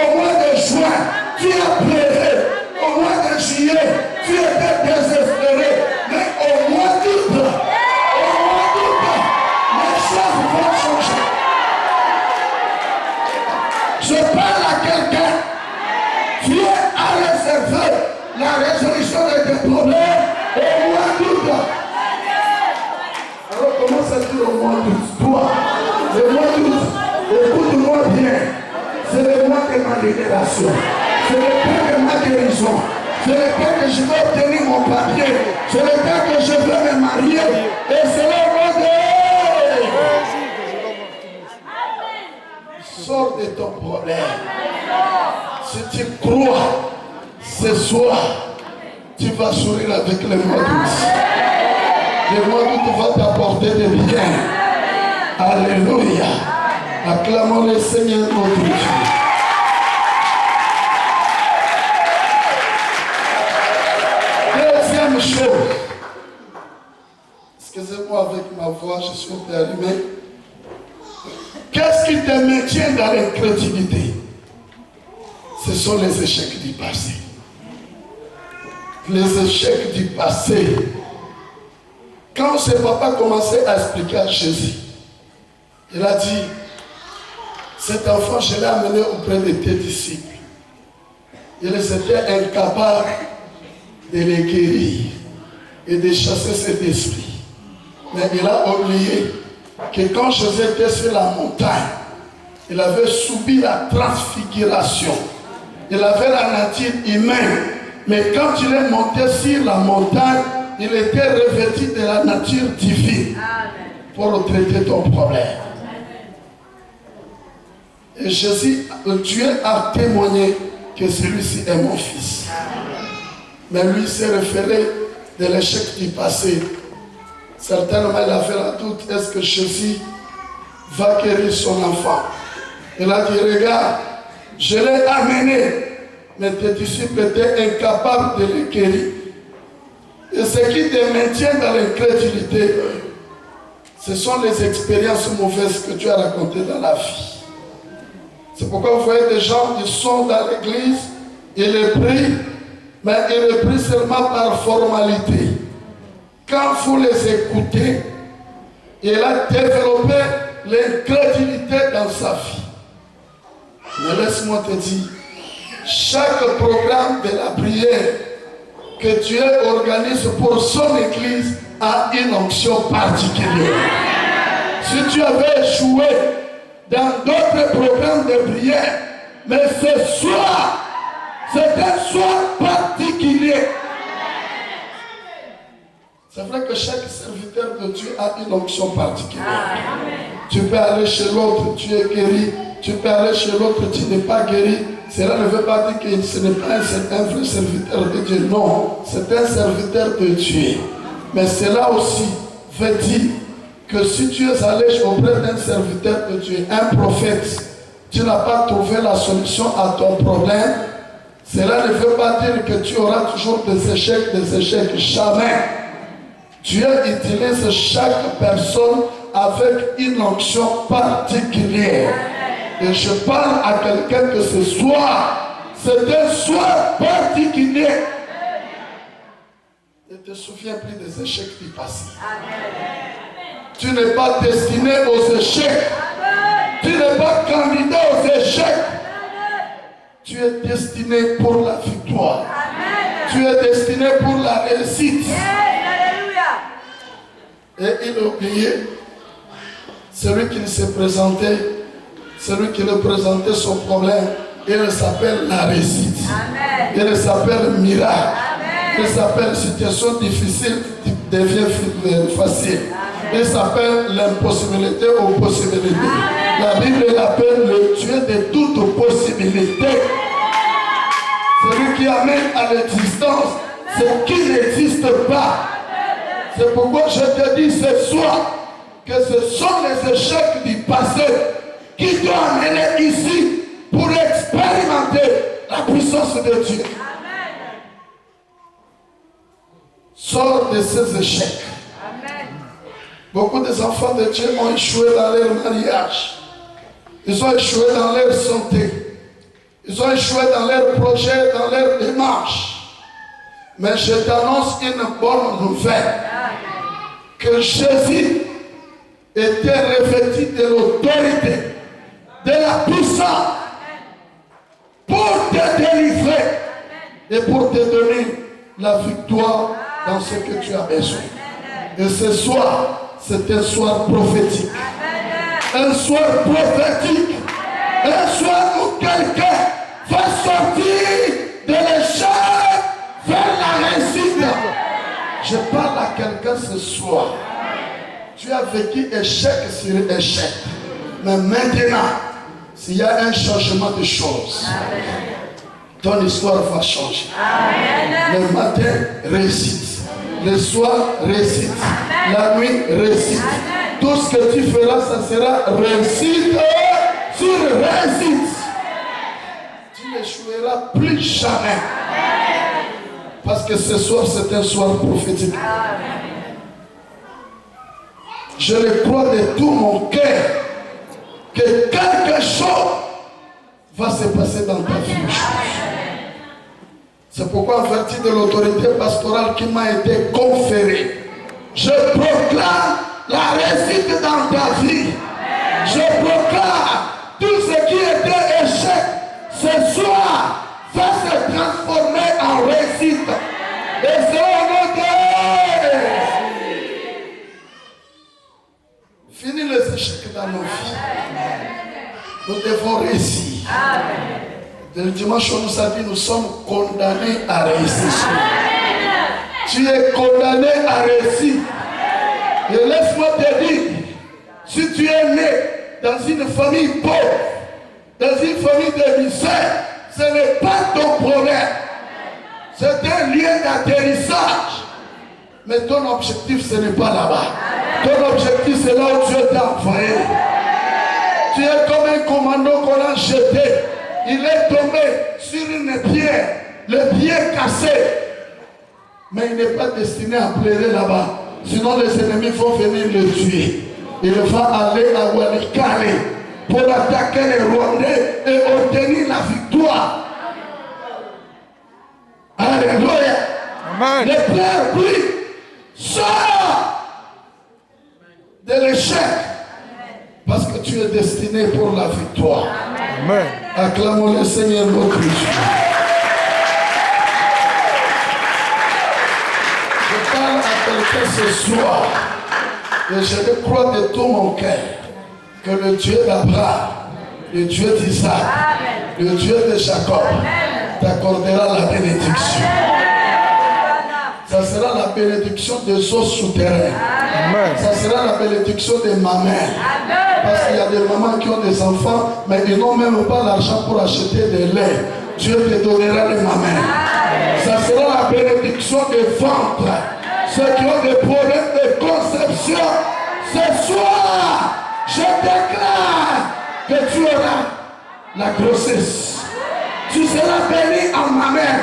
Au mois de juin, tu as pleuré. Au mois de juillet, tu étais désespéré. Mais au mois d'août, les choses vont changer. Je parle à quelqu'un. Dieu a réservé la résolution de tes problèmes au mois d'août. Alors comment ça dit au mois d'août? Toi, le mois d'août, écoute-moi bien. C'est le mois de ma libération. C'est le temps de ma guérison. C'est le temps que je vais obtenir mon papier. C'est le temps que je vais me marier. Et c'est le mois de... Sors de ton problème. Si tu crois, ce soir, tu vas sourire avec le mois d'août. Le mois d'août va t'apporter des biens. Alléluia. Acclamons le Seigneur notre Dieu. Deuxième chose. Excusez-moi avec ma voix, je suis un peu allumé. Qu'est-ce qui te maintient dans l'incrédulité? Ce sont les échecs du passé. Les échecs du passé. Quand ce papa commençait à expliquer à Jésus, il a dit, cet enfant, je l'ai amené auprès de tes disciples. Ils étaient incapables de les guérir et de chasser cet esprit. Mais il a oublié que quand Jésus était sur la montagne, il avait subi la transfiguration. Il avait la nature humaine. Mais quand il est monté sur la montagne, il était revêtu de la nature divine pour traiter ton problème. Et Jésus, Dieu a témoigné que celui-ci est mon fils. Mais lui s'est référé de l'échec du passé. Certainement, il a fait la doute, est-ce que Jésus va guérir son enfant? Il a dit, regarde, je l'ai amené, mais tes disciples étaient incapables de le guérir. Et ce qui te maintient dans l'incrédulité, ce sont les expériences mauvaises que tu as racontées dans la vie. C'est pourquoi vous voyez des gens qui sont dans l'église, ils le prient, mais ils le prient seulement par formalité. Quand vous les écoutez, il a développé l'incrédulité dans sa vie. Mais laisse-moi te dire, chaque programme de la prière que Dieu organise pour son église a une onction particulière. Si tu avais échoué dans d'autres programmes de prière, mais ce soir, c'est un soir particulier. C'est vrai que chaque serviteur de Dieu a une onction particulière. Tu peux aller chez l'autre, tu es guéri. Tu peux aller chez l'autre, tu n'es pas guéri. Cela ne veut pas dire que ce n'est pas un vrai serviteur de Dieu. Non, c'est un serviteur de Dieu. Mais cela aussi veut dire que si tu es allé auprès d'un serviteur de Dieu, un prophète, tu n'as pas trouvé la solution à ton problème, cela ne veut pas dire que tu auras toujours des échecs. Jamais. Dieu utilise chaque personne avec une onction particulière. Et je parle à quelqu'un que ce soir, c'est un soir particulier. Ne te souviens plus des échecs du passé. Tu n'es pas destiné aux échecs. Tu n'es pas candidat aux échecs. Tu es destiné pour la victoire. Tu es destiné pour la réussite. Et il a oublié celui qui s'est présenté, celui qui lui présentait son problème, il s'appelle la réussite. Il s'appelle miracle. Il s'appelle situation difficile qui devient facile. Il s'appelle l'impossibilité aux possibilités. La Bible l'appelle le Dieu de toutes possibilités. Celui qui amène à l'existence ce qui n'existe pas. C'est pourquoi je te dis ce soir que ce sont les échecs du passé qui t'ont amené ici pour expérimenter la puissance de Dieu. Sors de ces échecs. Beaucoup des enfants de Dieu ont échoué dans leur mariage. Ils ont échoué dans leur santé. Ils ont échoué dans leurs projets, dans leurs démarches. Mais je t'annonce une bonne nouvelle. Que Jésus était revêtu de l'autorité, de la puissance, pour te délivrer et pour te donner la victoire dans ce que tu as besoin. Et ce soir, c'est un soir prophétique. Un soir prophétique. Un soir où quelqu'un va sortir de l'échec vers la réussite. Je parle à quelqu'un ce soir. Tu as vécu échec sur échec. Mais maintenant, s'il y a un changement de choses, ton histoire va changer. Le matin, réussite. Le soir, réussite. La nuit, réussite. Tout ce que tu feras, ça sera réussite sur réussite. Tu n'échoueras plus jamais. Parce que ce soir, c'est un soir prophétique. Je le crois de tout mon cœur que quelque chose va se passer dans ta vie. C'est pourquoi, en vertu de l'autorité pastorale qui m'a été conférée, je proclame la réussite dans ta vie. Je proclame tout ce qui était échec ce soir va se transformer en réussite. Et c'est au nom de fini les échecs dans nos vies. Nous devons réussir. Le dimanche, on nous a dit, nous sommes condamnés à réussir. Tu es condamné à réussir. Et laisse-moi te dire, si tu es né dans une famille pauvre, dans une famille de misère, ce n'est pas ton problème. C'est un lieu d'atterrissage. Mais ton objectif, ce n'est pas là-bas. Ton objectif, c'est là où Dieu t'a envoyé. Tu es comme un commando qu'on a jeté. Il est tombé sur une pierre, le pied cassé. Mais il n'est pas destiné à pleurer là-bas. Sinon les ennemis vont venir le tuer. Il va aller à Walikale pour attaquer les Rwandais et obtenir la victoire. Alléluia. Amen. Ne pleure plus. Sors de l'échec. Parce que tu es destiné pour la victoire. Amen. Acclamons le Seigneur notre Dieu. Je parle à quelqu'un ce soir et je le crois de tout mon cœur que le Dieu d'Abraham, le Dieu d'Isaac, le Dieu de Jacob t'accordera la bénédiction. Ça sera la bénédiction des eaux souterraines. Amen. Ça sera la bénédiction de ma mère. Parce qu'il y a des mamans qui ont des enfants, mais ils n'ont même pas l'argent pour acheter des laits. Dieu te donnera les mamans. Ça sera la bénédiction des ventres. Ceux qui ont des problèmes de conception, ce soir, je déclare que tu auras la grossesse. Tu seras béni en ma mère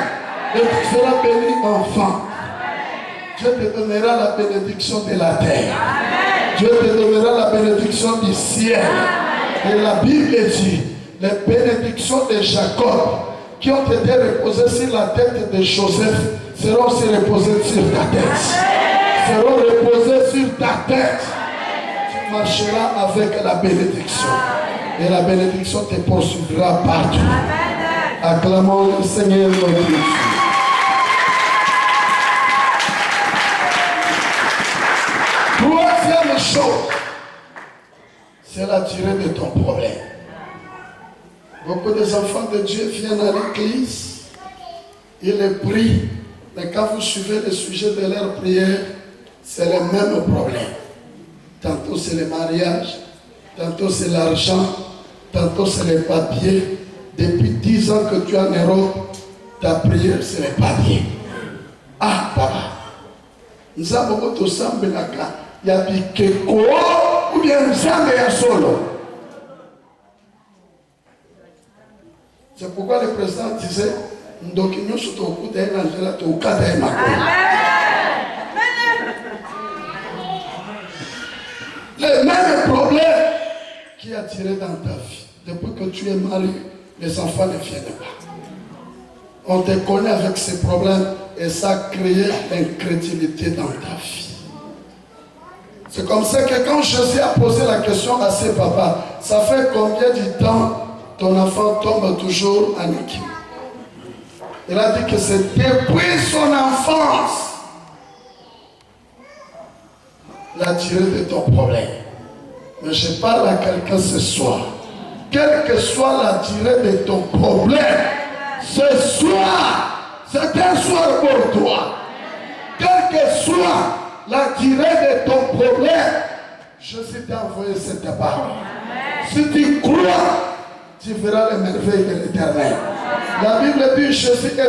et tu seras béni enfant. Dieu te donnera la bénédiction de la terre. Dieu te donnera la bénédiction du ciel. Et la Bible dit, les bénédictions de Jacob qui ont été reposées sur la tête de Joseph seront aussi reposées sur ta tête. Seront reposées sur ta tête. Tu marcheras avec la bénédiction. Et la bénédiction te poursuivra partout. Acclamons le Seigneur notre Dieu. Troisième chose, c'est la durée de ton problème. Beaucoup des enfants de Dieu viennent à l'église, ils les prient, mais quand vous suivez le sujet de leur prière, c'est le même problème. Tantôt c'est le mariage, tantôt c'est l'argent, tantôt c'est les papiers. Depuis 10 ans que tu es en Europe, ta prière c'est les papiers. Ah, papa, nous avons beaucoup de sang, il y a Bikeko ou bien Nzambe ya solo. C'est pourquoi le président disait Ndokinyo Sotoku Angela Tokada et Mako. Le même problème qui a tiré dans ta vie. Depuis que tu es marié, les enfants ne viennent pas. On te connaît avec ces problèmes et ça crée l'incrédulité dans ta vie. C'est comme ça que quand Jésus a posé la question à ses papas, ça fait combien de temps ton enfant tombe toujours en équipe? Il a dit que c'est depuis son enfance la durée de ton problème. Mais je parle à quelqu'un ce soir. Quelle que soit la durée de ton problème, ce soir, c'est un soir pour toi. Quelle que soit la durée de ton problème, Jésus t'a envoyé cette parole. Si tu crois, tu verras les merveilles de l'Éternel. La Bible dit, Jésus est